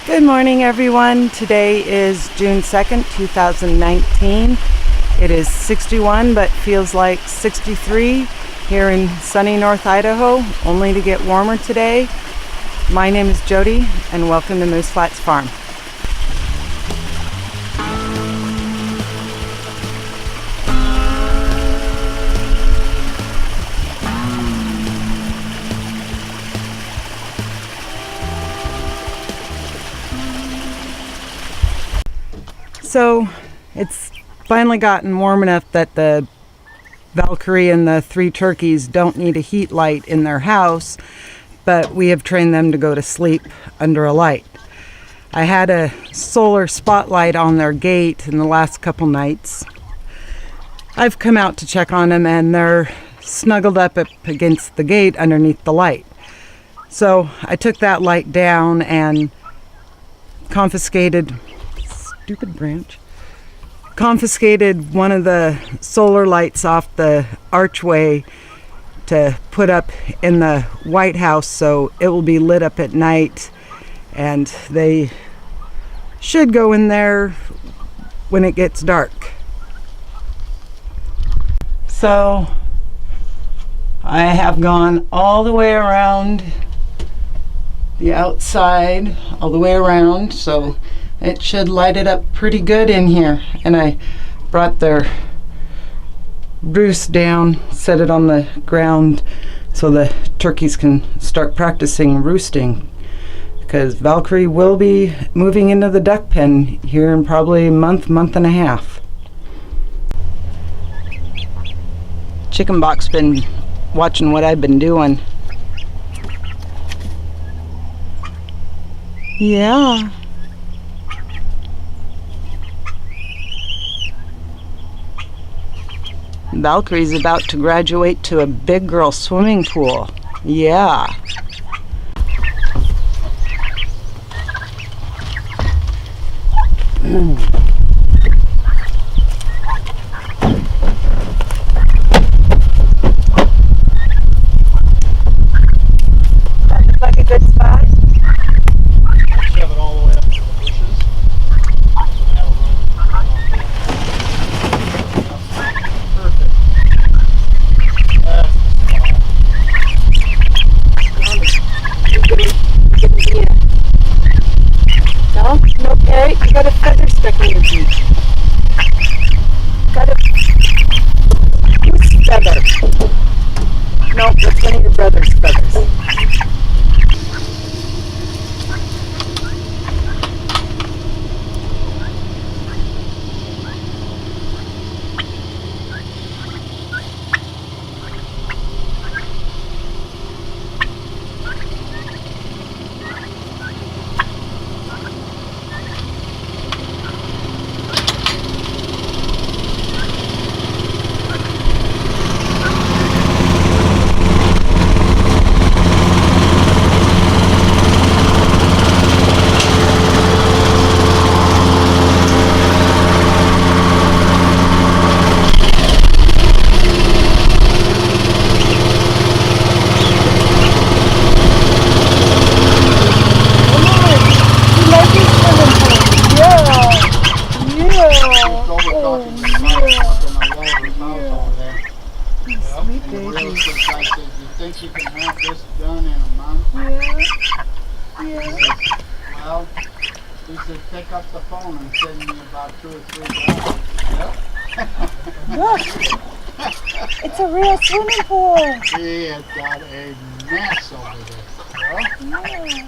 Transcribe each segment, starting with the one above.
Good morning, everyone. Today is June 2nd, 2019. It is 61, but feels like 63 here in sunny North Idaho, only to get warmer today. My name is Jody, and welcome to Moose Flats Farm. So it's finally gotten warm enough that the Valkyrie and the 3 turkeys don't need a heat light in their house, but we have trained them to go to sleep under a light. I had a solar spotlight on their gate in the last couple nights. I've come out to check on them and they're snuggled up against the gate underneath the light. So I took that light down and confiscated one of the solar lights off the archway to put up in the White House so it will be lit up at night, and they should go in there when it gets dark. So I have gone all the way around the outside, all the way around, so it should light it up pretty good in here. And I brought their roost down, set it on the ground so the turkeys can start practicing roosting, because Valkyrie will be moving into the duck pen here in probably a month and a half. Chicken box been watching what I've been doing. Yeah. Valkyrie's about to graduate to a big girl swimming pool. Yeah. That looks like a good spot. Shove it all the way up to the bushes. Perfect. No? Okay, you got a feather stuck in your beak. Got a goose feather. No, that's one of your brother's feathers. You think you can have this done in a month? Yeah. Well, he said pick up the phone and send me about $2 or $3. Yep. Look, it's a real swimming pool. He has got a mess over there. Yeah.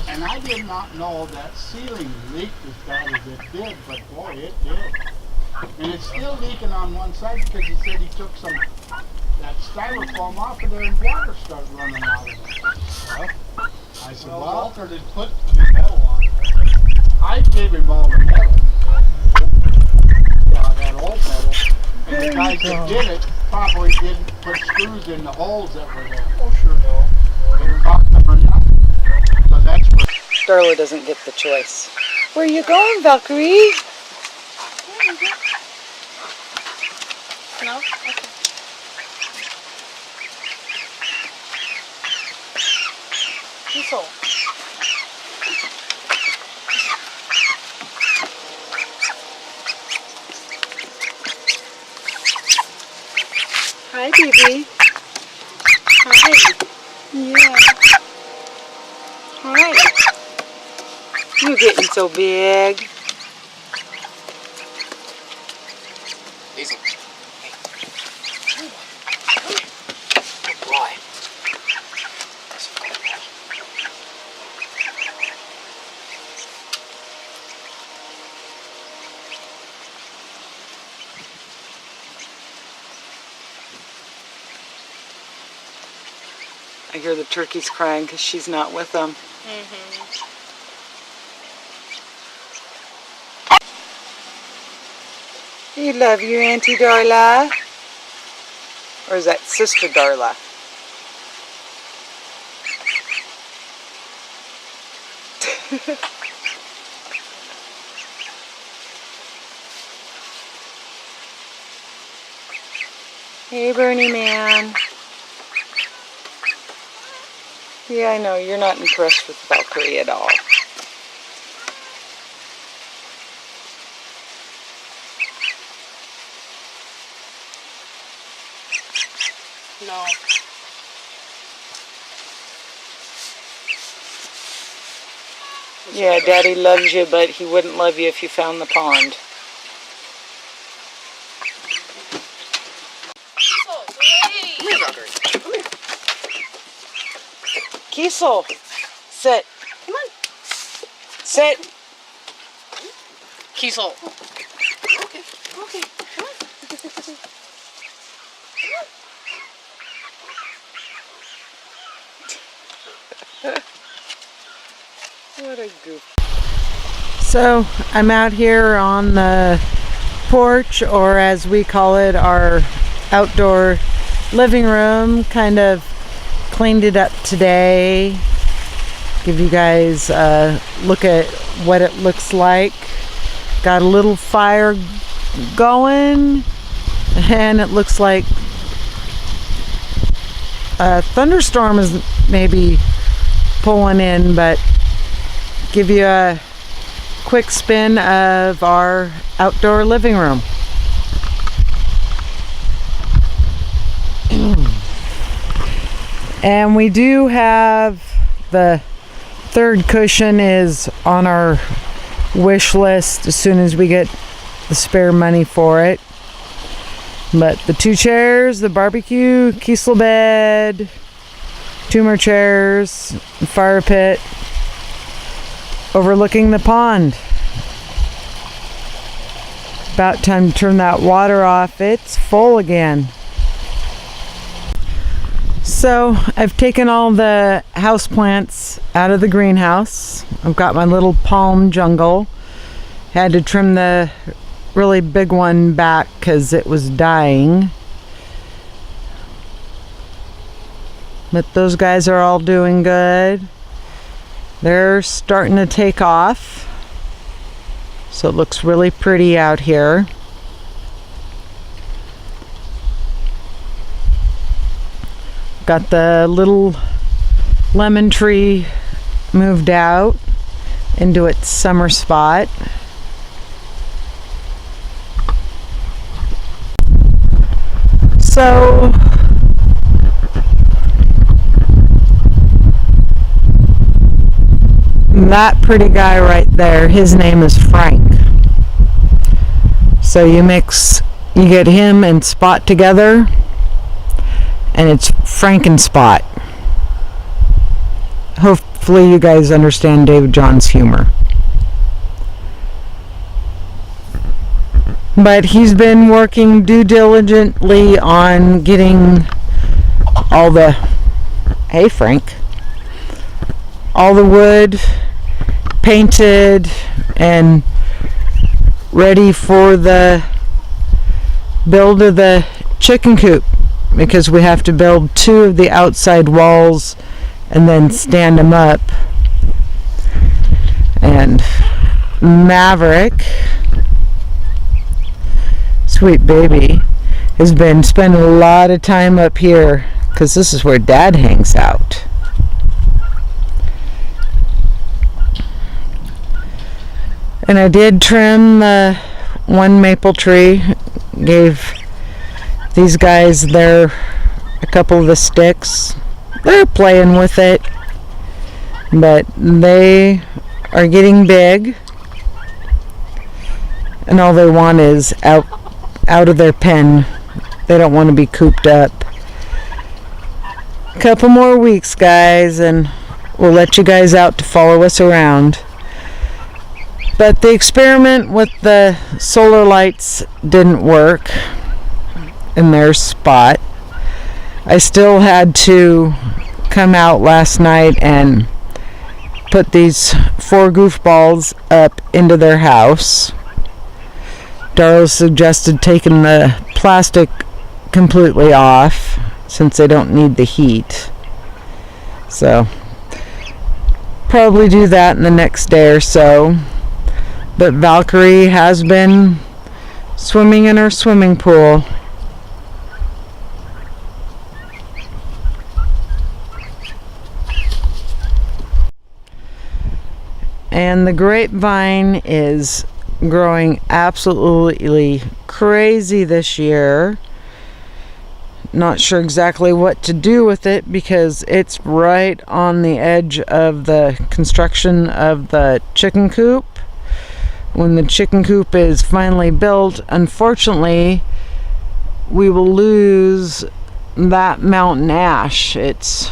And I did not know that ceiling leaked as bad as it did, but boy, it did. And it's still leaking on one side because he said he took that styrofoam off of there and water started running out of it. Well, I said, well, Walter did put new metal on there. I gave him all the metal. Yeah, that old metal. And the guys that did it probably didn't put screws in the holes that were there. Oh, sure, no. They caught them or nothing. So that's where Darla doesn't get the choice. Where are you going, Valkyrie? No? Okay. Keisel. Hi, baby. Hi. Yeah. Hi. You're getting so big. Keisel. Good boy. I hear the turkeys crying because she's not with them. You love your Auntie Darla? Or is that Sister Darla? Hey, Bernie man. Yeah, I know, you're not impressed with Valkyrie at all. No. Yeah, Daddy loves you, but he wouldn't love you if you found the pond. Come here, Valkyrie. Come here. Keisel, sit. Come on. Sit. Keisel. Okay. Okay. Come on. What a goof. So I'm out here on the porch, or as we call it, our outdoor living room. Kind of cleaned it up today. Give you guys a look at what it looks like. Got a little fire going, and it looks like a thunderstorm is maybe pulling in, but give you a quick spin of our outdoor living room. And we do have the third cushion is on our wish list as soon as we get the spare money for it. But the 2 chairs, the barbecue, Keisel bed, 2 more chairs, fire pit, overlooking the pond. About time to turn that water off. It's full again. So I've taken all the houseplants out of the greenhouse. I've got my little palm jungle. Had to trim the really big one back because it was dying. But those guys are all doing good. They're starting to take off. So it looks really pretty out here. Got the little lemon tree moved out into its summer spot. So that pretty guy right there, his name is Frank. So you get him and Spot together, and it's Frankenspot. Hopefully you guys understand David John's humor. But he's been working due diligently on getting all the, hey Frank, all the wood painted and ready for the build of the chicken coop, because we have to build 2 of the outside walls and then stand them up. And Maverick, sweet baby, has been spending a lot of time up here because this is where Dad hangs out. And I did trim the one maple tree, gave These guys, they're a couple of the sticks. They're playing with it, but they are getting big, and all they want is out of their pen. They don't want to be cooped up. A couple more weeks, guys, and we'll let you guys out to follow us around. But the experiment with the solar lights didn't work in their spot. I still had to come out last night and put these 4 goofballs up into their house. Darla suggested taking the plastic completely off since they don't need the heat. So probably do that in the next day or so. But Valkyrie has been swimming in her swimming pool. And the grapevine is growing absolutely crazy this year. Not sure exactly what to do with it because it's right on the edge of the construction of the chicken coop. When the chicken coop is finally built, unfortunately, we will lose that mountain ash. It's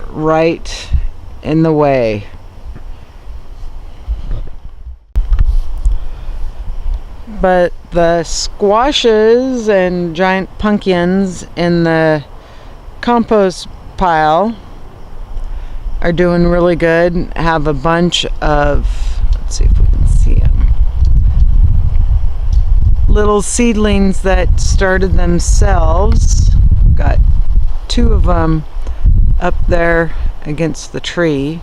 right in the way. But the squashes and giant pumpkins in the compost pile are doing really good. Have a bunch of, let's see if we can see them, little seedlings that started themselves. Got 2 of them up there against the tree.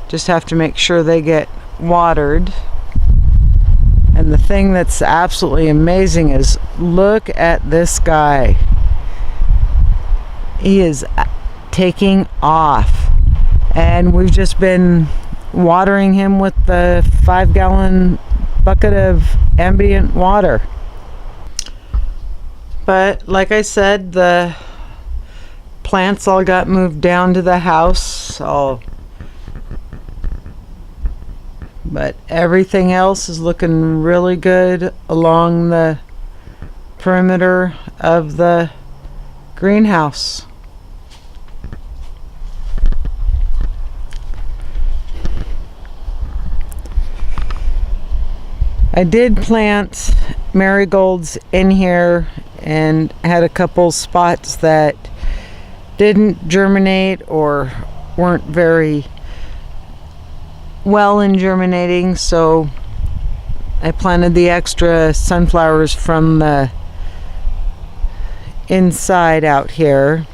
Just have to make sure they get watered. And the thing that's absolutely amazing is look at this guy. He is taking off. And we've just been watering him with the 5-gallon bucket of ambient water. But like I said, the plants all got moved down to the house. But everything else is looking really good along the perimeter of the greenhouse. I did plant marigolds in here and had a couple spots that didn't germinate or weren't very well in germinating, so I planted the extra sunflowers from the inside out here.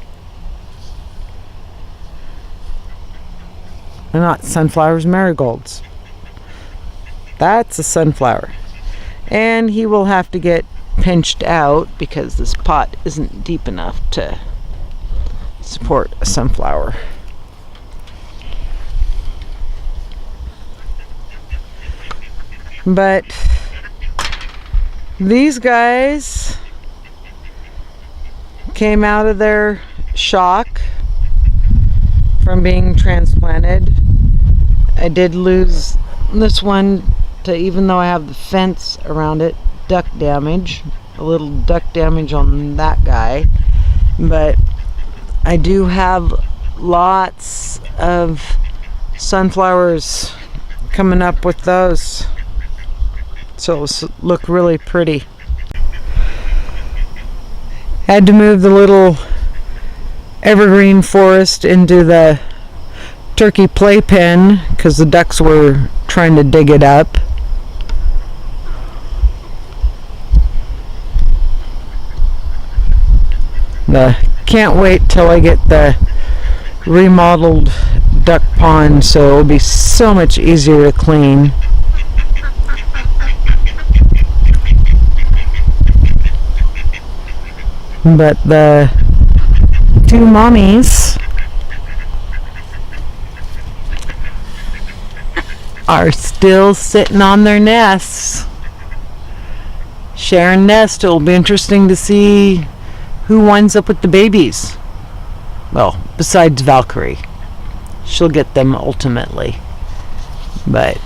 They're not sunflowers, marigolds. That's a sunflower. And he will have to get pinched out because this pot isn't deep enough to support a sunflower. But these guys came out of their shock from being transplanted. I did lose this one to, even though I have the fence around it, duck damage. A little duck damage on that guy. But I do have lots of sunflowers coming up with those. So it'll look really pretty. Had to move the little evergreen forest into the turkey playpen because the ducks were trying to dig it up. Can't wait till I get the remodeled duck pond, so it'll be so much easier to clean. But the 2 mommies are still sitting on their nests, sharing nest. It'll be interesting to see who winds up with the babies? Well, besides Valkyrie. She'll get them ultimately. But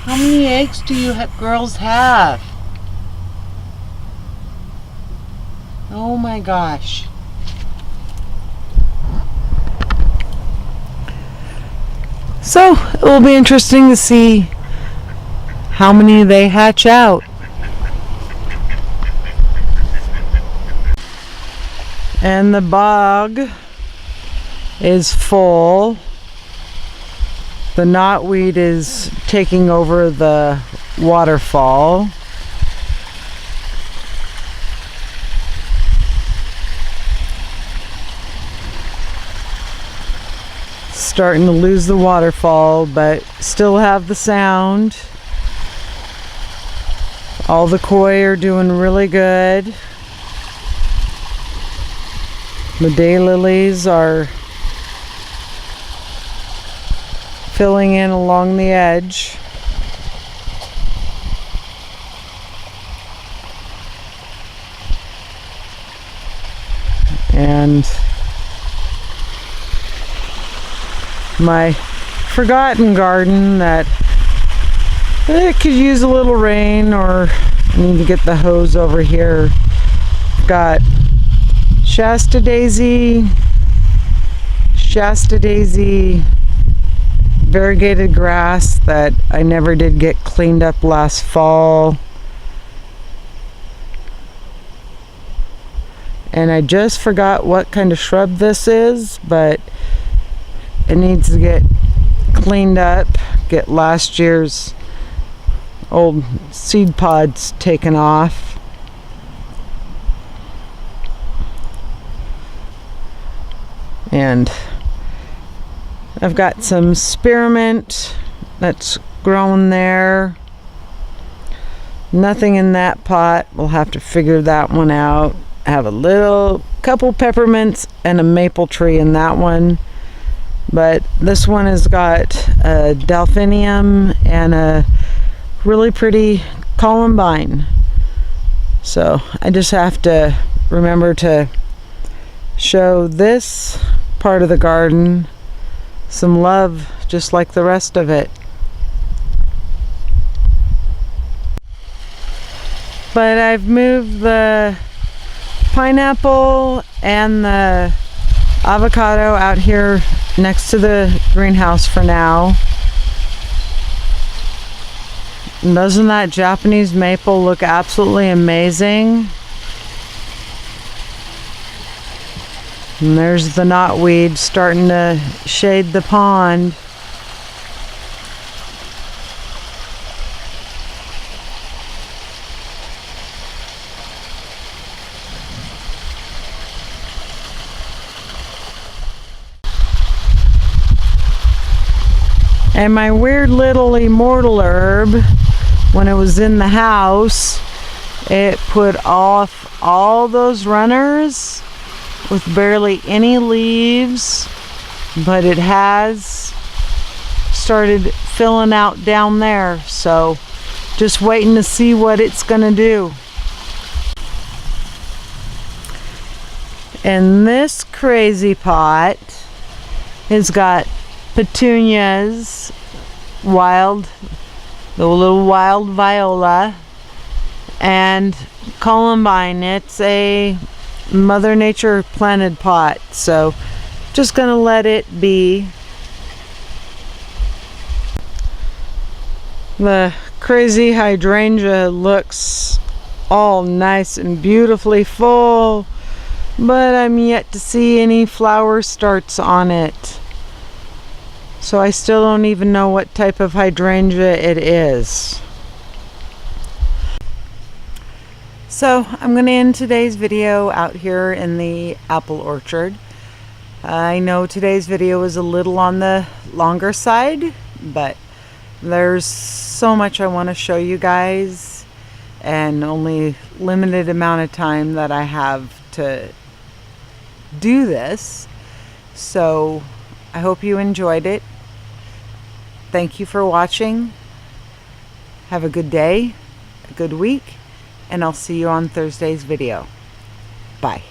how many eggs do you girls have? Oh my gosh. So it will be interesting to see how many they hatch out. And the bog is full. The knotweed is taking over the waterfall. Starting to lose the waterfall, but still have the sound. All the koi are doing really good. The daylilies are filling in along the edge. And my forgotten garden that it could use a little rain, or I need to get the hose over here. Got Shasta daisy, variegated grass that I never did get cleaned up last fall. And I just forgot what kind of shrub this is, but it needs to get cleaned up, get last year's old seed pods taken off. And I've got some spearmint that's grown there. Nothing in that pot. We'll have to figure that one out. I have a couple peppermints and a maple tree in that one. But this one has got a delphinium and a really pretty columbine. So I just have to remember to show this part of the garden some love, just like the rest of it. But I've moved the pineapple and the avocado out here next to the greenhouse for now. And doesn't that Japanese maple look absolutely amazing? And there's the knotweed starting to shade the pond. And my weird little immortal herb, when it was in the house, it put off all those runners with barely any leaves, but it has started filling out down there. So just waiting to see what it's gonna do. And this crazy pot has got petunias, the little wild viola, and columbine. It's a Mother Nature planted pot, so just gonna let it be. The crazy hydrangea looks all nice and beautifully full, but I'm yet to see any flower starts on it. So I still don't even know what type of hydrangea it is. So I'm going to end today's video out here in the apple orchard. I know today's video was a little on the longer side, but there's so much I want to show you guys, and only limited amount of time that I have to do this. So I hope you enjoyed it. Thank you for watching. Have a good day, a good week, and I'll see you on Thursday's video. Bye.